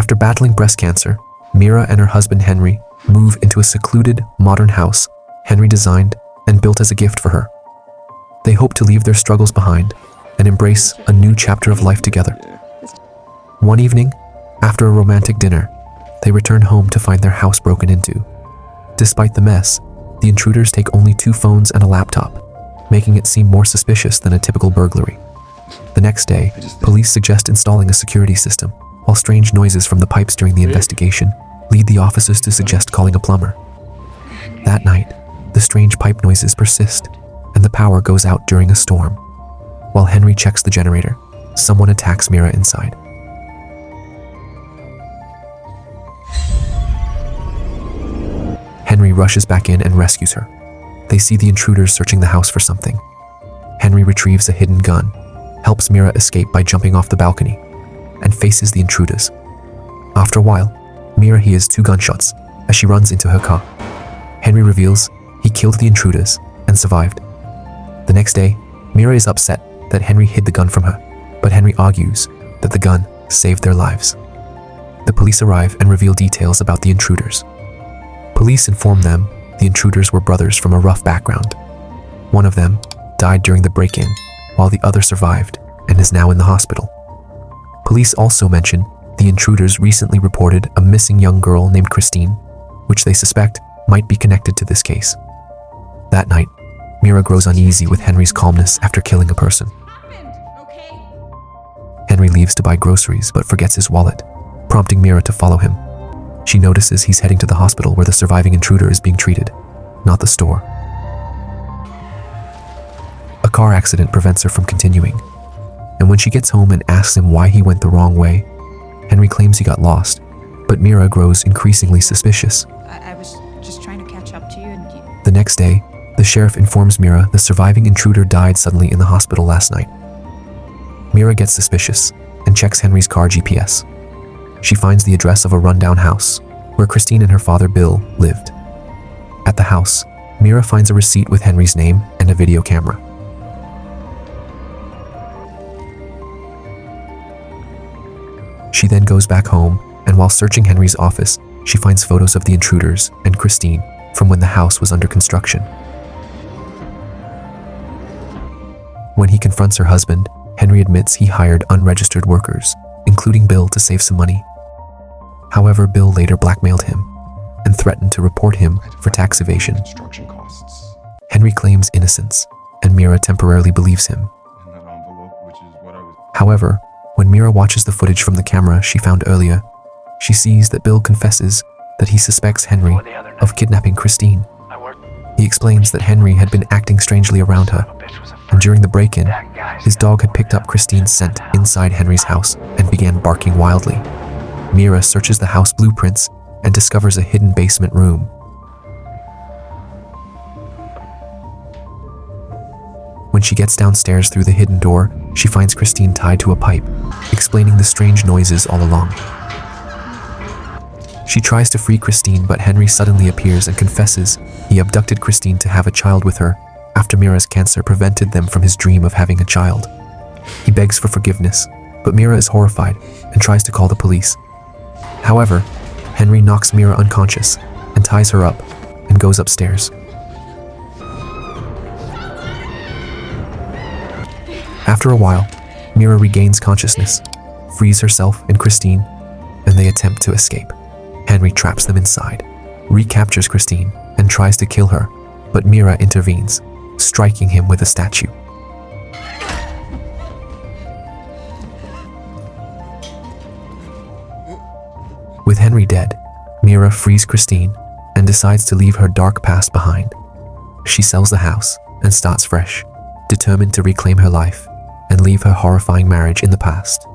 After battling breast cancer, Meera and her husband Henry move into a secluded, modern house Henry designed and built as a gift for her. They hope to leave their struggles behind and embrace a new chapter of life together. One evening, after a romantic dinner, they return home to find their house broken into. Despite the mess, the intruders take only 2 phones and a laptop, making it seem more suspicious than a typical burglary. The next day, police suggest installing a security system, while strange noises from the pipes during the investigation lead the officers to suggest calling a plumber. That night, the strange pipe noises persist, and the power goes out during a storm. While Henry checks the generator, someone attacks Meera inside. Henry rushes back in and rescues her. They see the intruders searching the house for something. Henry retrieves a hidden gun, helps Meera escape by jumping off the balcony, and faces the intruders. After a while, Meera hears 2 gunshots as she runs into her car. Henry reveals he killed the intruders and survived. The next day, Meera is upset that Henry hid the gun from her, but Henry argues that the gun saved their lives. The police arrive and reveal details about the intruders. Police inform them the intruders were brothers from a rough background. One of them died during the break-in, while the other survived and is now in the hospital. Police also mention the intruders recently reported a missing young girl named Christine, which they suspect might be connected to this case. That night, Meera grows uneasy with Henry's calmness after killing a person. Henry leaves to buy groceries but forgets his wallet, prompting Meera to follow him. She notices he's heading to the hospital where the surviving intruder is being treated, not the store. A car accident prevents her from continuing, and when she gets home and asks him why he went the wrong way, Henry claims he got lost, but Meera grows increasingly suspicious. I was just trying to catch up to you and you... The next day, the sheriff informs Meera the surviving intruder died suddenly in the hospital last night. Meera gets suspicious and checks Henry's car GPS. She finds the address of a rundown house where Christine and her father Bill lived. At the house, Meera finds a receipt with Henry's name and a video camera. She then goes back home, and while searching Henry's office, she finds photos of the intruders and Christine from when the house was under construction. When he confronts her husband, Henry admits he hired unregistered workers, including Bill, to save some money. However, Bill later blackmailed him and threatened to report him for tax evasion. Construction costs. Henry claims innocence, and Meera temporarily believes him. In that envelope, which is what I was... However, when Meera watches the footage from the camera she found earlier, she sees that Bill confesses that he suspects Henry of kidnapping Christine. He explains that Henry had been acting strangely around her, and during the break-in, his dog had picked up Christine's scent inside Henry's house and began barking wildly. Meera searches the house blueprints and discovers a hidden basement room. When she gets downstairs through the hidden door, she finds Christine tied to a pipe, explaining the strange noises all along. She tries to free Christine, but Henry suddenly appears and confesses he abducted Christine to have a child with her after Meera's cancer prevented them from his dream of having a child. He begs for forgiveness, but Meera is horrified and tries to call the police. However, Henry knocks Meera unconscious and ties her up and goes upstairs. After a while, Meera regains consciousness, frees herself and Christine, and they attempt to escape. Henry traps them inside, recaptures Christine, and tries to kill her, but Meera intervenes, striking him with a statue. With Henry dead, Meera frees Christine and decides to leave her dark past behind. She sells the house and starts fresh, determined to reclaim her life and leave her horrifying marriage in the past.